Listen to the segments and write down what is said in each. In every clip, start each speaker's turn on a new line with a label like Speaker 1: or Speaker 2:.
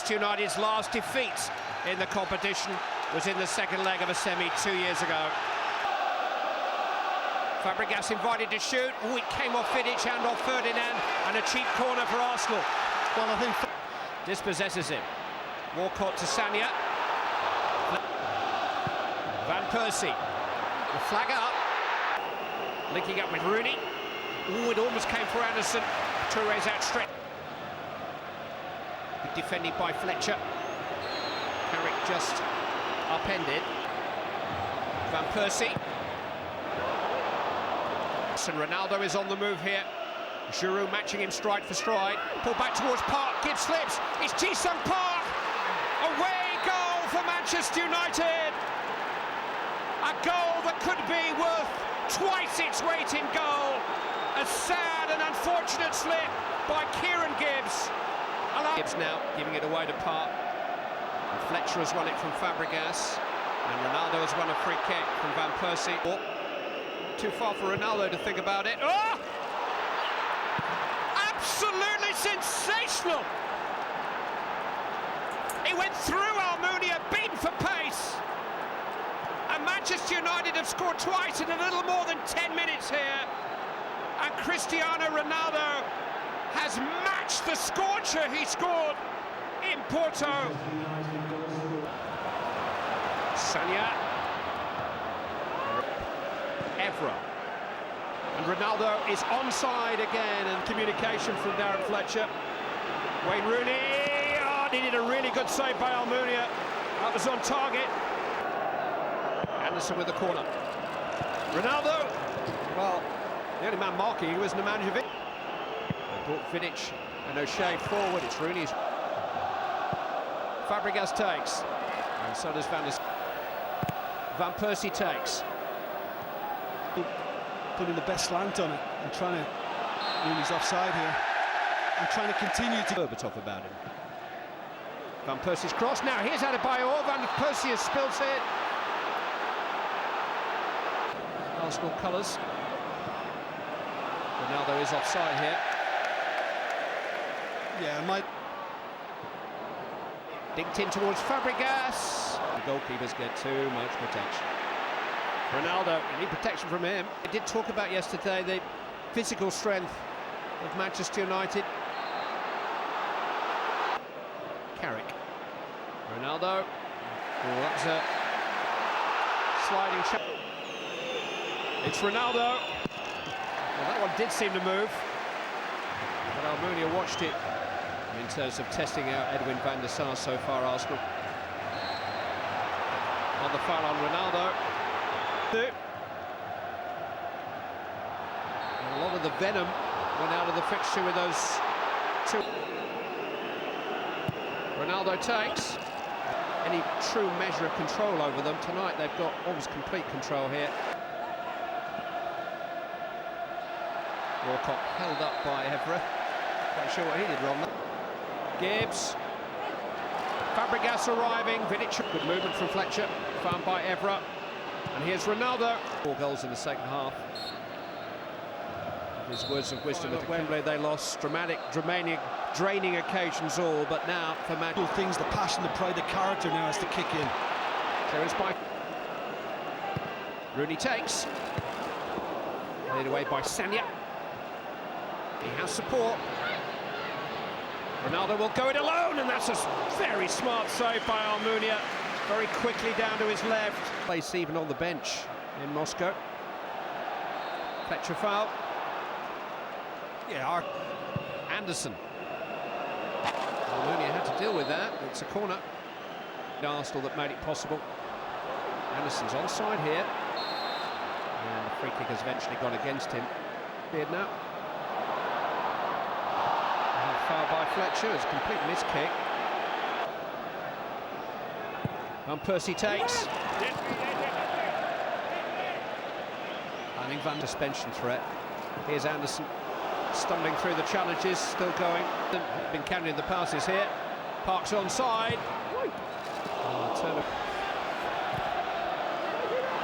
Speaker 1: Manchester United's last defeat in the competition was in the second leg of a semi 2 years ago. Fabregas invited to shoot. Oh, it came off Vidic and off Ferdinand, and a cheap corner for Arsenal.
Speaker 2: Well, I think
Speaker 1: dispossesses him. Walcott to Sanya. Van Persie. The flag up. Linking up with Rooney. Oh, it almost came for Anderson. Touré's outstretched. Good defending by Fletcher. Carrick just upended. Van Persie. And Ronaldo is on the move here. Giroud matching him stride for stride. Pull back towards Park. Gibbs slips. It's Ji-sung Park. Away goal for Manchester United. A goal that could be worth twice its weight in goal. A sad and unfortunate slip by Kieran Gibbs. Gibbs now giving it away to Park. And Fletcher has won it from Fabregas. And Ronaldo has won a free kick from Van Persie. Oh, too far for Ronaldo to think about it. Oh! Absolutely sensational! He went through Almunia, beaten for pace. And Manchester United have scored twice in a little more than 10 minutes here. And Cristiano Ronaldo has matched the scorcher he scored in Porto. Sanya. Evra. And Ronaldo is onside again, and communication from Darren Fletcher. Wayne Rooney, needed a really good save by Almunia. That was on target. Anderson with the corner. Ronaldo, well, the only man marking wasn't the manager. They brought Vidic and O'Shea forward. It's Rooney's. Fabregas takes, and so does Van Persie takes.
Speaker 2: putting the best slant on it and trying to. Rooney's offside here. And trying to continue to.
Speaker 1: Berbatov about him. Van Persie's cross. Now here's Adebayor. Van Persie has spilled it. Arsenal colours. Ronaldo is offside here.
Speaker 2: Yeah, might.
Speaker 1: Dinked in towards Fabregas. The goalkeepers get too much protection. Ronaldo, you need protection from him. I did talk about yesterday the physical strength of Manchester United. Carrick. Ronaldo. Oh, that's a sliding shot. It's Ronaldo. Well, that one did seem to move. But Almunia watched it in terms of testing out Edwin van der Sar so far, Arsenal. On the foul on Ronaldo. And a lot of the venom went out of the fixture with those two. Ronaldo takes. Any true measure of control over them tonight, they've got almost complete control here. Walcott held up by Evra. Quite sure what he did wrong. Gibbs. Fabregas arriving. Vidic. Good movement from Fletcher. Found by Evra. And here's Ronaldo. 4 goals in the second half. His words of wisdom at Wembley, they lost. Draining occasions all, but now for Manchester
Speaker 2: things, the passion, the pride, the character now has to kick in.
Speaker 1: Clearance by Rooney takes. Laid away by Sanya. He has support. Ronaldo will go it alone, and that's a very smart save by Almunia. Very quickly down to his left. Place even on the bench in Moscow. Fletcher foul. Yeah, Anderson. Almunia had to deal with that. It's a corner. Arsenal that made it possible. Anderson's onside here. And the free kick has eventually gone against him. Beard now. Foul by Fletcher. It's a complete miss kick. Van Persie takes. I think Van suspension threat. Here's Anderson. Stumbling through the challenges, still going. Been counting the passes here. Park's onside. Turner.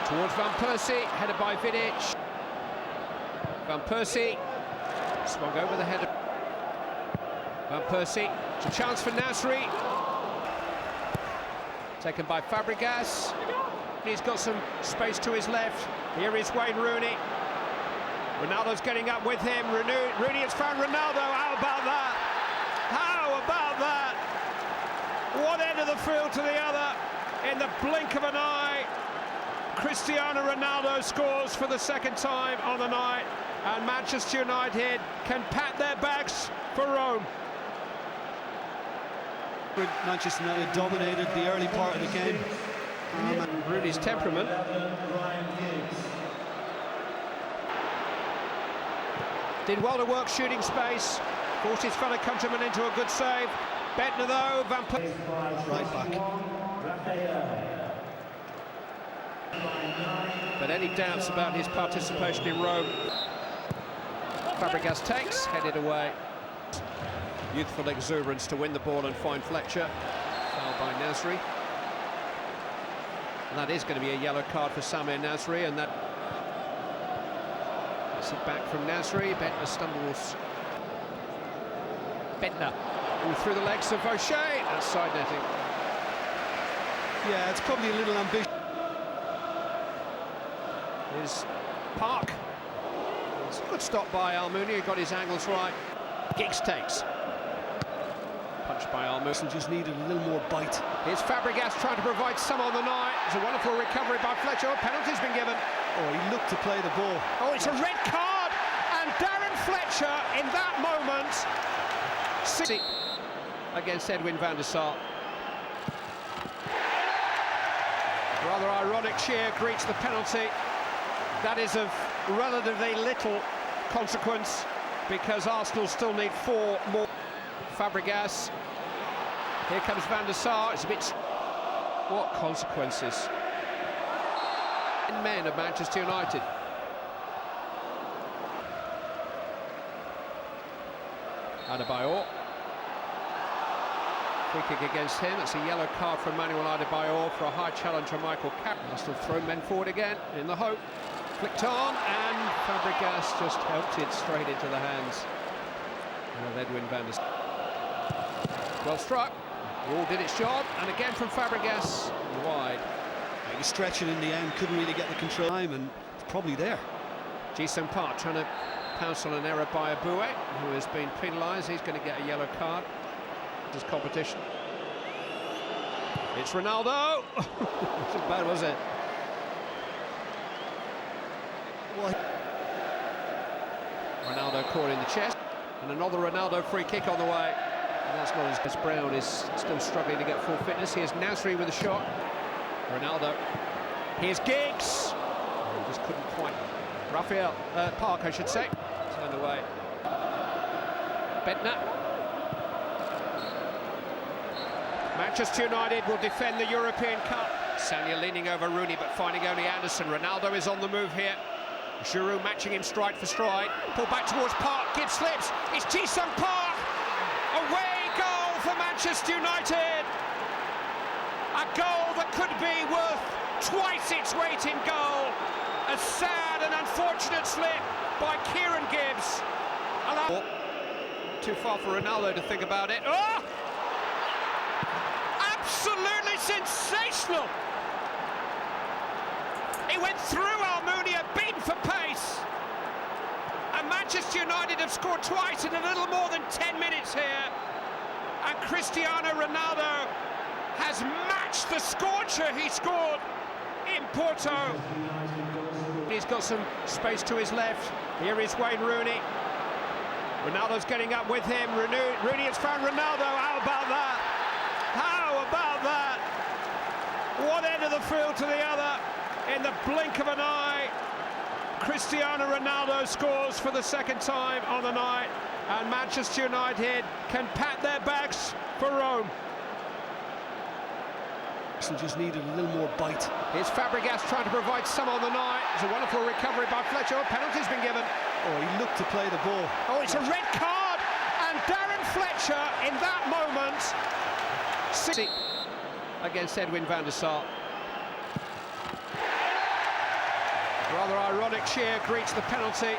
Speaker 1: Towards Van Persie, headed by Vidic. Van Persie swung over the header. Van Persie, it's a chance for Nasri. Taken by Fabregas. He's got some space to his left. Here is Wayne Rooney. Ronaldo's getting up with him. Rooney has found Ronaldo. How about that? How about that? One end of the field to the other. In the blink of an eye, Cristiano Ronaldo scores for the second time on the night. And Manchester United can pack their bags for Rome.
Speaker 2: Manchester United dominated the early part of the game.
Speaker 1: Rooney's temperament. Did well to work shooting space. Forced his fellow countryman into a good save. Bentner though, Van Persie.
Speaker 2: Right back.
Speaker 1: But any doubts about his participation in Rome? Fabregas takes, headed away. Youthful exuberance to win the ball and find Fletcher. Fouled by Nasri. And that is going to be a yellow card for Samое Nasri, and that... It's it back from Nasri. Bentner stumbles. Bentner through the legs of O'Shea. That's side netting.
Speaker 2: Yeah, it's probably a little ambitious.
Speaker 1: Is Park. It's a good stop by Almunia, got his angles right. Giggs takes. Punched by Almunia.
Speaker 2: Just needed a little more bite.
Speaker 1: Here's Fabregas trying to provide some on the night. It's a wonderful recovery by Fletcher. Penalty's been given.
Speaker 2: Oh, he looked to play the ball.
Speaker 1: Oh, it's a red card, and Darren Fletcher in that moment against Edwin van der Sar. Rather ironic cheer greets the penalty. That is of relatively little consequence because Arsenal still need 4 more. Fabregas. Here comes Van der Sar. It's a bit... What consequences? Men of Manchester United. Adebayor. Free kick against him. It's a yellow card for Manuel Adebayor for a high challenge from Michael Cap. Must have thrown men forward again in the hope. Flicked on, and Fabregas just helped it straight into the hands of Edwin van der Sar. Well struck. All did its job, and again from Fabregas wide.
Speaker 2: He was stretching in the end, couldn't really get the control time, and it's probably there.
Speaker 1: Ji-sung Park trying to pounce on an error by Abue, who has been penalised. He's going to get a yellow card. This competition. It's Ronaldo. Wasn't bad, was it?
Speaker 2: What?
Speaker 1: Ronaldo caught in the chest, and another Ronaldo free kick on the way. And that's not as Brown is still struggling to get full fitness. Here's Nasri with a shot. Ronaldo. Here's Giggs. He just couldn't quite. Park, I should say. Turned away. Bentner. Manchester United will defend the European Cup. Sanya leaning over Rooney, but finding only Anderson. Ronaldo is on the move here. Giroud matching him stride for stride. Pull back towards Park. Gibbs slips. It's Ji-sung Park. Away goal for Manchester United. A goal that could be worth twice its weight in goal. A sad and unfortunate slip by Kieran Gibbs. Too far for Ronaldo to think about it. Oh! Absolutely sensational. He went through Almunia, beaten for pace. And Manchester United have scored twice in a little more than 10 minutes here. And Cristiano Ronaldo has matched the scorcher he scored in Porto. He's got some space to his left. Here is Wayne Rooney. Ronaldo's getting up with him. Rooney has found Ronaldo. How about that? How about that? One end of the field to the other. In the blink of an eye, Cristiano Ronaldo scores for the second time on the night. And Manchester United can pack their bags for Rome.
Speaker 2: Just needed a little more bite.
Speaker 1: Here's Fabregas trying to provide some on the night. It's a wonderful recovery by Fletcher. Penalty's been given.
Speaker 2: Oh, he looked to play the ball.
Speaker 1: Oh, it's a red card, and Darren Fletcher in that moment against Edwin van der Sar. Rather ironic cheer greets the penalty.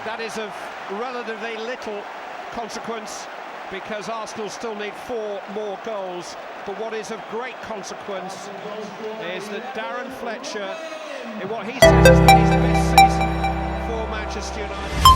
Speaker 1: That is of relatively little consequence because Arsenal still need 4 more goals. But what is of great consequence is that Darren Fletcher, in what he says has been his best season for Manchester United.